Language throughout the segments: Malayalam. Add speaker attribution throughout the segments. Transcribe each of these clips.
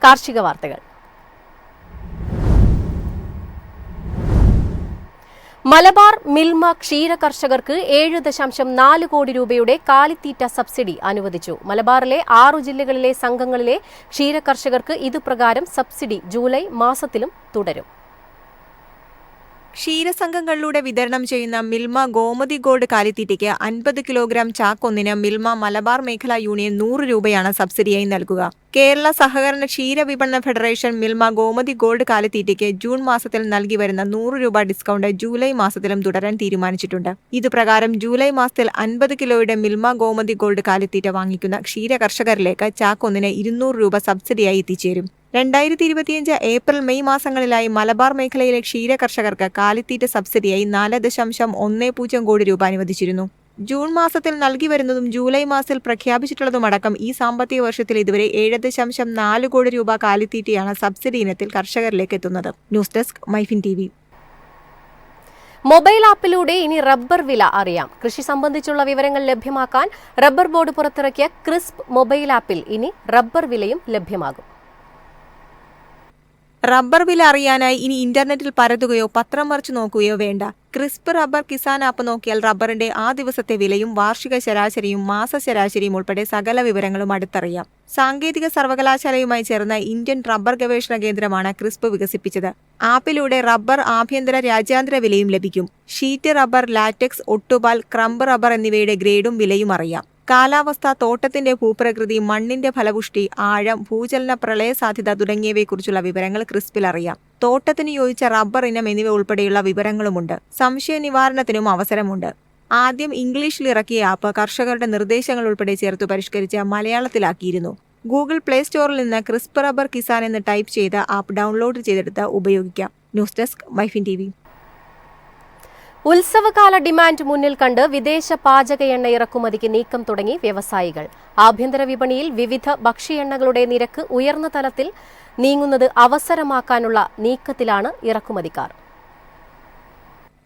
Speaker 1: കാർഷിക വാർത്തകൾ. മലബാർ മിൽമ ക്ഷീര കർഷകർക്ക് 7.4 കോടി രൂപയുടെ കാലിത്തീറ്റ സബ്സിഡി അനുവദിച്ചു. മലബാറിലെ 6 ജില്ലകളിലെ സംഘങ്ങളിലെ ക്ഷീര കർഷകർക്ക് ഇതുപ്രകാരം സബ്സിഡി ജൂലൈ മാസത്തിലും തുടരും.
Speaker 2: ക്ഷീരസംഘങ്ങളിലൂടെ വിതരണം ചെയ്യുന്ന മിൽമ ഗോമതി ഗോൾഡ് കാലിത്തീറ്റയ്ക്ക് 50 കിലോഗ്രാം ചാക്കൊന്നിന് മിൽമ മലബാർ മേഖലാ യൂണിയൻ 100 രൂപയാണ് സബ്സിഡിയായി നൽകുക. കേരള സഹകരണ ക്ഷീര വിപണന ഫെഡറേഷൻ മിൽമ ഗോമതി ഗോൾഡ് കാലിത്തീറ്റയ്ക്ക് ജൂൺ മാസത്തിൽ നൽകി വരുന്ന 100 രൂപ ഡിസ്കൗണ്ട് ജൂലൈ മാസത്തിലും തുടരാൻ തീരുമാനിച്ചിട്ടുണ്ട്. ഇതുപ്രകാരം ജൂലൈ മാസത്തിൽ 50 കിലോയുടെ മിൽമ ഗോമതി ഗോൾഡ് കാലിത്തീറ്റ വാങ്ങിക്കുന്ന ക്ഷീര കർഷകരിലേക്ക് ചാക്കൊന്നിന് 200 രൂപ സബ്സിഡിയായി എത്തിച്ചേരും. 2025 ഏപ്രിൽ മെയ് മാസങ്ങളിലായി മലബാർ മേഖലയിലെ ക്ഷീര കർഷകർക്ക് കാലിത്തീറ്റ സബ്സിഡിയായി 4.10 കോടി രൂപ അനുവദിച്ചിരുന്നു. ജൂൺ മാസത്തിൽ നൽകി വരുന്നതും ജൂലൈ മാസത്തിൽ പ്രഖ്യാപിച്ചിട്ടുള്ളതുമടക്കം ഈ സാമ്പത്തിക വർഷത്തിൽ ഇതുവരെ 7.4 കോടി രൂപ കാലിത്തീറ്റയാണ് സബ്സിഡി ഇനത്തിൽ കർഷകരിലേക്ക് എത്തുന്നത്. News desk MyFin TV.
Speaker 1: Mobile ആപ്പിലൂടെ ഇനി റബ്ബർ വില അറിയാം. കൃഷി സംബന്ധിച്ചുള്ള വിവരങ്ങൾ ലഭ്യമാക്കാൻ റബ്ബർ ബോർഡ് പുറത്തിറക്കിയ ക്രിസ്പ് മൊബൈൽ ആപ്പിൽ ഇനി റബ്ബർ വിലയും ലഭ്യമാകും.
Speaker 2: റബ്ബർ വില അറിയാനായി ഇനി ഇന്റർനെറ്റിൽ പരതുകയോ പത്രം മറിച്ചു നോക്കുകയോ വേണ്ട. ക്രിസ്പ് റബ്ബർ കിസാൻ ആപ്പ് നോക്കിയാൽ റബ്ബറിന്റെ ആ ദിവസത്തെ വിലയും വാർഷിക ശരാശരിയും മാസ ശരാശരിയും ഉൾപ്പെടെ സകല വിവരങ്ങളും അടുത്തറിയാം. സാങ്കേതിക സർവകലാശാലയുമായി ചേർന്ന ഇന്ത്യൻ റബ്ബർ ഗവേഷണ കേന്ദ്രമാണ് ക്രിസ്പ് വികസിപ്പിച്ചത്. ആപ്പിലൂടെ റബ്ബർ ആഭ്യന്തര രാജ്യാന്തര വിലയും ലഭിക്കും. ഷീറ്റ് റബ്ബർ, ലാറ്റക്സ്, ഒട്ടുപാൽ, ക്രംബ് റബ്ബർ എന്നിവയുടെ ഗ്രേഡും വിലയും അറിയാം. കാലാവസ്ഥ, തോട്ടത്തിന്റെ ഭൂപ്രകൃതി, മണ്ണിന്റെ ഫലപുഷ്ടി, ആഴം, ഭൂചലന, പ്രളയ സാധ്യത തുടങ്ങിയവയെക്കുറിച്ചുള്ള വിവരങ്ങൾ ക്രിസ്പിൽ അറിയാം. തോട്ടത്തിന് യോജിച്ച റബ്ബർ ഇനം എന്നിവ ഉൾപ്പെടെയുള്ള വിവരങ്ങളുമുണ്ട്. സംശയ നിവാരണത്തിനും അവസരമുണ്ട്. ആദ്യം ഇംഗ്ലീഷിൽ ഇറക്കിയ ആപ്പ് കർഷകരുടെ നിർദ്ദേശങ്ങൾ ഉൾപ്പെടെ ചേർത്ത് പരിഷ്കരിച്ച് മലയാളത്തിലാക്കിയിരുന്നു. ഗൂഗിൾ പ്ലേ സ്റ്റോറിൽ നിന്ന് ക്രിസ്പ് റബ്ബർ കിസാൻ എന്ന് ടൈപ്പ് ചെയ്ത് ആപ്പ് ഡൗൺലോഡ് ചെയ്തെടുത്ത് ഉപയോഗിക്കാം. News desk MyFin TV.
Speaker 1: ഉത്സവകാല ഡിമാൻഡ് മുന്നിൽ കണ്ട് വിദേശ പാചക എണ്ണ ഇറക്കുമതിക്ക് നീക്കം തുടങ്ങി വ്യവസായികൾ. ആഭ്യന്തര വിപണിയിൽ വിവിധ ഭക്ഷ്യ എണ്ണകളുടെ നിരക്ക് ഉയർന്ന തലത്തിൽ നീങ്ങുന്നത് അവസരമാക്കാനുള്ള നീക്കത്തിലാണ് ഇറക്കുമതിക്കാർ.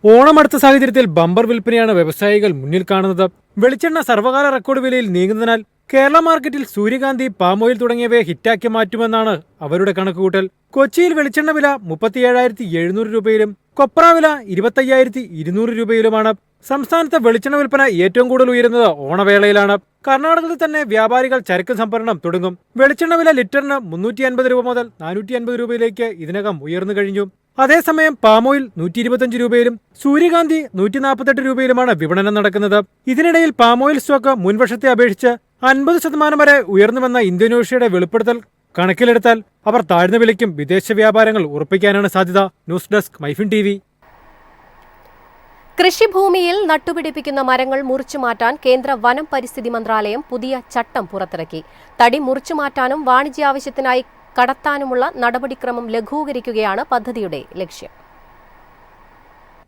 Speaker 3: ഓണമടുത്ത സാഹചര്യത്തിൽ ബമ്പർ വിൽപ്പനയാണ് വ്യവസായികൾ മുന്നിൽ കാണുന്നത്. വെളിച്ചെണ്ണ സർവകാല റെക്കോർഡ് വിലയിൽ നീങ്ങുന്നതിനാൽ കേരള മാർക്കറ്റിൽ സൂര്യകാന്തി, പാം ഓയിൽ തുടങ്ങിയവയെ ഹിറ്റാക്കി മാറ്റുമെന്നാണ് അവരുടെ കണക്കുകൂട്ടൽ. കൊച്ചിയിൽ വെളിച്ചെണ്ണ വില 37,700 രൂപയിലും കൊപ്ര വില 25,200 രൂപയിലുമാണ്. സംസ്ഥാനത്ത് വെളിച്ചെണ്ണ വിൽപ്പന ഏറ്റവും കൂടുതൽ ഉയരുന്നത് ഓണവേളയിലാണ്. കർണാടകത്തിൽ തന്നെ വ്യാപാരികൾ ചരക്ക് സംഭരണം തുടങ്ങും. വെളിച്ചെണ്ണ വില ലിറ്ററിന് 350 രൂപ മുതൽ 450 രൂപയിലേക്ക് ഇതിനകം ഉയർന്നു കഴിഞ്ഞു. അതേസമയം പാമോയിൽ 125 രൂപയിലും സൂര്യകാന്തി 148 രൂപയിലുമാണ് വിപണനം നടക്കുന്നത്. ഇതിനിടയിൽ പാമോയിൽ സ്റ്റോക്ക് മുൻവർഷത്തെ അപേക്ഷിച്ച് 50% വരെ ഉയർന്നുവെന്ന ഇന്തോനേഷ്യയുടെ വെളിപ്പെടുത്തൽ കണക്കിലെടുത്താൽ അവർ താഴ്ന്ന വിലയ്ക്കും വിദേശ വ്യാപാരങ്ങൾ ഉറപ്പിക്കാനാണ് സാധ്യത. News desk MyFin TV.
Speaker 1: കൃഷിഭൂമിയിൽ നട്ടുപിടിപ്പിക്കുന്ന മരങ്ങൾ മുറിച്ചുമാറ്റാൻ കേന്ദ്ര വനം പരിസ്ഥിതി മന്ത്രാലയം പുതിയ ചട്ടം പുറത്തിറക്കി. തടി മുറിച്ചുമാറ്റാനും വാണിജ്യാവശ്യത്തിനായി കടത്താനുമുള്ള നടപടിക്രമം ലഘൂകരിക്കുകയാണ് പദ്ധതിയുടെ ലക്ഷ്യം.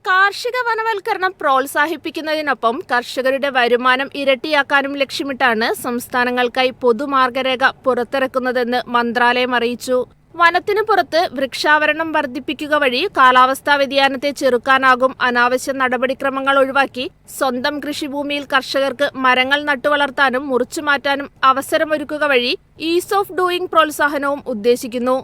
Speaker 4: കാർഷിക വനവൽക്കരണം പ്രോത്സാഹിപ്പിക്കുന്നതിനൊപ്പം കർഷകരുടെ വരുമാനം ഇരട്ടിയാക്കാനും ലക്ഷ്യമിട്ടാണ് സംസ്ഥാനങ്ങൾക്കായി പൊതുമാർഗരേഖ പുറത്തിറക്കുന്നതെന്ന് മന്ത്രാലയം അറിയിച്ചു. വനത്തിനു പുറത്ത് വൃക്ഷാവരണം വർദ്ധിപ്പിക്കുക വഴി കാലാവസ്ഥാ വ്യതിയാനത്തെ ചെറുക്കാനാകും. അനാവശ്യ നടപടിക്രമങ്ങൾ ഒഴിവാക്കി സ്വന്തം കൃഷിഭൂമിയിൽ കർഷകർക്ക് മരങ്ങൾ നട്ടുവളർത്താനും മുറിച്ചുമാറ്റാനും അവസരമൊരുക്കുക വഴി ഈസ് ഓഫ് ഡൂയിങ് പ്രോത്സാഹനവും ഉദ്ദേശിക്കുന്നു.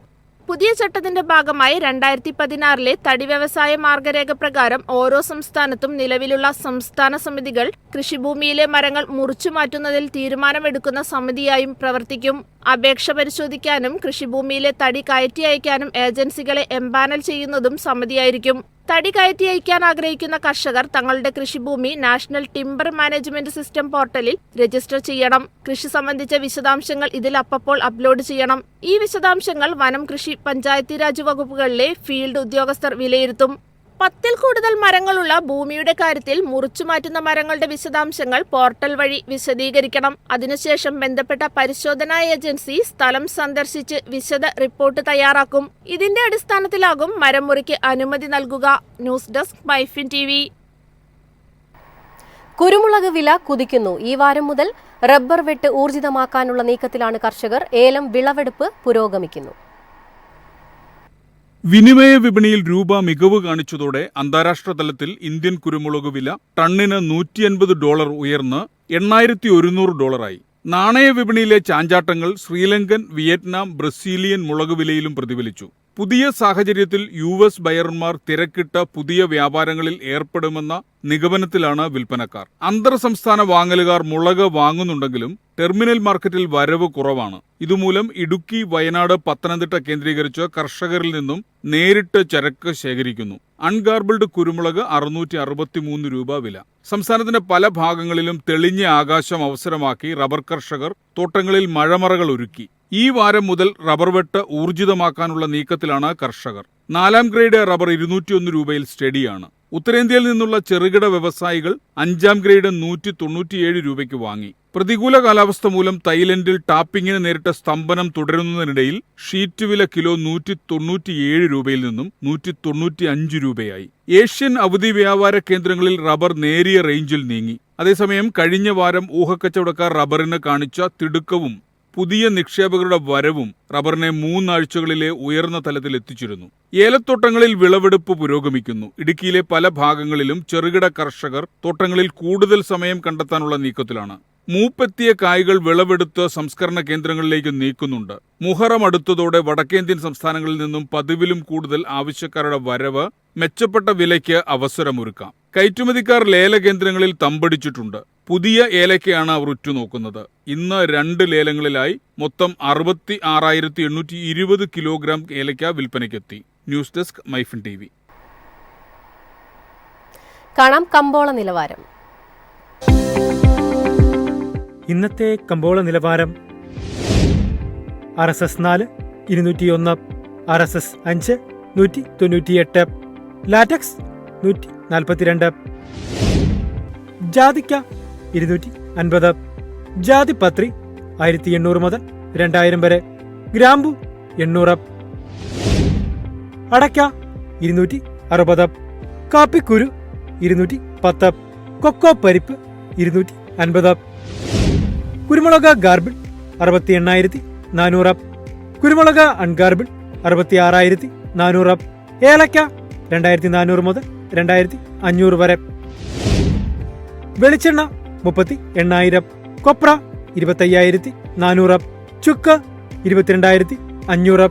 Speaker 4: പുതിയ ചട്ടത്തിന്റെ ഭാഗമായി 2016 തടി വ്യവസായ മാർഗരേഖ പ്രകാരം ഓരോ സംസ്ഥാനത്തും നിലവിലുള്ള സംസ്ഥാന സമിതികൾ കൃഷിഭൂമിയിലെ മരങ്ങൾ മുറിച്ചുമാറ്റുന്നതിൽ തീരുമാനമെടുക്കുന്ന സമിതിയായും പ്രവർത്തിക്കും. അപേക്ഷ പരിശോധിക്കാനും കൃഷിഭൂമിയിലെ തടി കയറ്റി അയക്കാനും ഏജൻസികളെ എംപാനൽ ചെയ്യുന്നതും സമിതിയായിരിക്കും. തടി കയറ്റി അയക്കാൻ ആഗ്രഹിക്കുന്ന കർഷകർ തങ്ങളുടെ കൃഷിഭൂമി നാഷണൽ ടിംബർ മാനേജ്മെന്റ് സിസ്റ്റം പോർട്ടലിൽ രജിസ്റ്റർ ചെയ്യണം. കൃഷി സംബന്ധിച്ച വിശദാംശങ്ങൾ ഇതിൽ അപ്പോൾ അപ്ലോഡ് ചെയ്യണം. ഈ വിശദാംശങ്ങൾ വനം, കൃഷി, പഞ്ചായത്തി രാജ് വകുപ്പുകളിലെ ഫീൽഡ് ഉദ്യോഗസ്ഥർ വിലയിരുത്തും. 10-ൽ കൂടുതൽ മരങ്ങളുള്ള ഭൂമിയുടെ കാര്യത്തിൽ മുറിച്ചുമാറ്റുന്ന മരങ്ങളുടെ വിശദാംശങ്ങൾ പോർട്ടൽ വഴി വിശദീകരിക്കണം. അതിനുശേഷം ബന്ധപ്പെട്ട പരിശോധനാ ഏജൻസി സ്ഥലം സന്ദർശിച്ച് വിശദ റിപ്പോർട്ട് തയ്യാറാക്കും. ഇതിന്റെ അടിസ്ഥാനത്തിലാകും മരം മുറിക്ക് അനുമതി നൽകുക. News desk MyFin TV.
Speaker 1: കുരുമുളക് വില കുതിക്കുന്നു. ഈ വാരം മുതൽ റബ്ബർ വെട്ട് ഊർജിതമാക്കാനുള്ള നീക്കത്തിലാണ് കർഷകർ. ഏലം വിളവെടുപ്പ് പുരോഗമിക്കുന്നു.
Speaker 5: വിനിമയ വിപണിയിൽ രൂപ മികവ് കാണിച്ചതോടെ അന്താരാഷ്ട്ര തലത്തിൽ ഇന്ത്യൻ കുരുമുളക് വില ടണ്ണിന് $150 ഉയർന്ന് $8,100. നാണയ വിപണിയിലെ ചാഞ്ചാട്ടങ്ങൾ ശ്രീലങ്കൻ, വിയറ്റ്നാം, ബ്രസീലിയൻ മുളക് വിലയിലും പ്രതിഫലിച്ചു. പുതിയ സാഹചര്യത്തിൽ US ബയർമാർ തിരക്കിട്ട പുതിയ വ്യാപാരങ്ങളിൽ ഏർപ്പെടുമെന്ന നിഗമനത്തിലാണ് വിൽപ്പനക്കാർ. അന്തർ സംസ്ഥാന വാങ്ങലുകാർ മുളക് വാങ്ങുന്നുണ്ടെങ്കിലും ടെർമിനൽ മാർക്കറ്റിൽ വരവ് കുറവാണ്. ഇതുമൂലം ഇടുക്കി, വയനാട്, പത്തനംതിട്ട കേന്ദ്രീകരിച്ച് കർഷകരിൽ നിന്നും നേരിട്ട് ചരക്ക് ശേഖരിക്കുന്നു. അൺഗാർബിൾഡ് കുരുമുളക് 663 രൂപ വില. സംസ്ഥാനത്തിന്റെ പല ഭാഗങ്ങളിലും തെളിഞ്ഞ ആകാശം അവസരമാക്കി റബ്ബർ കർഷകർ തോട്ടങ്ങളിൽ മഴമറകൾ ഒരുക്കി. ഈ വാരം മുതൽ റബ്ബർ വെട്ട് ഊർജിതമാക്കാനുള്ള നീക്കത്തിലാണ് കർഷകർ. 4ാം ഗ്രേഡ് റബ്ബർ 201 രൂപയിൽ സ്റ്റഡിയാണ്. ഉത്തരേന്ത്യയിൽ നിന്നുള്ള ചെറുകിട വ്യവസായികൾ 5ാം ഗ്രേഡ് 197 രൂപയ്ക്ക് വാങ്ങി. പ്രതികൂല കാലാവസ്ഥ മൂലം തായ്ലൻഡിൽ ടാപ്പിങ്ങിന് നേരിട്ട സ്തംഭനം തുടരുന്നതിനിടയിൽ ഷീറ്റ് വില കിലോ 197 രൂപയിൽ നിന്നും 195 രൂപയായി. ഏഷ്യൻ അവധി വ്യാപാര കേന്ദ്രങ്ങളിൽ റബ്ബർ നേരിയ റേഞ്ചിൽ നീങ്ങി. അതേസമയം കഴിഞ്ഞ വാരം ഊഹക്കച്ചവടക്കാർ റബ്ബറിന് കാണിച്ച തിടുക്കവും പുതിയ നിക്ഷേപകരുടെ വരവും റബ്ബറിനെ 3 ആഴ്ചകളിലെ ഉയർന്ന തലത്തിൽ എത്തിച്ചിരുന്നു. ഏലത്തോട്ടങ്ങളിൽ വിളവെടുപ്പ് പുരോഗമിക്കുന്നു. ഇടുക്കിയിലെ പല ഭാഗങ്ങളിലും ചെറുകിട കർഷകർ തോട്ടങ്ങളിൽ കൂടുതൽ സമയം കണ്ടെത്താനുള്ള നീക്കത്തിലാണ്. മൂപ്പെത്തിയ കായ്കൾ വിളവെടുത്ത് സംസ്കരണ കേന്ദ്രങ്ങളിലേക്ക് നീക്കുന്നുണ്ട്. മുഹറം അടുത്തതോടെ വടക്കേന്ത്യൻ സംസ്ഥാനങ്ങളിൽ നിന്നും പതിവിലും കൂടുതൽ ആവശ്യക്കാരുടെ വരവ് മെച്ചപ്പെട്ട വിലയ്ക്ക് അവസരമൊരുക്കാം. കയറ്റുമതിക്കാർ ലേലകേന്ദ്രങ്ങളിൽ തമ്പടിച്ചിട്ടുണ്ട്. പുതിയ ഏലക്കയാണ് അവർ ഉറ്റുനോക്കുന്നത്. ഇന്ന് 2 ലേലങ്ങളിലായി മൊത്തം 66,820 കിലോഗ്രാം ഏലക്ക വിൽപ്പനയ്ക്കെത്തി. News desk MyFin TV.
Speaker 1: കാണാം കമ്പോള നിലവാരം.
Speaker 3: ഇന്നത്തെ കമ്പോള നിലവാരം: RSS 4 201, RSS 5 198, ലാറ്റക്സ് 142, ജാതിക്ക 250, ജാതിപത്രി 1800 മുതൽ 2000 വരെ, ഗ്രാമ്പു 800, അടയ്ക്ക 260, കാപ്പിക്കുരു 210, കൊക്കോ പരിപ്പ് 250, കുരുമുളക് ഗാർബിൾ 68,400, കുരുമുളക് അൺഗാർബിൾ 66,400, ഏലക്ക 2,400 മുതൽ 2,500 വരെ, വെളിച്ചെണ്ണ 38,000, കൊപ്ര 25,400, ചുക്ക് 22,500.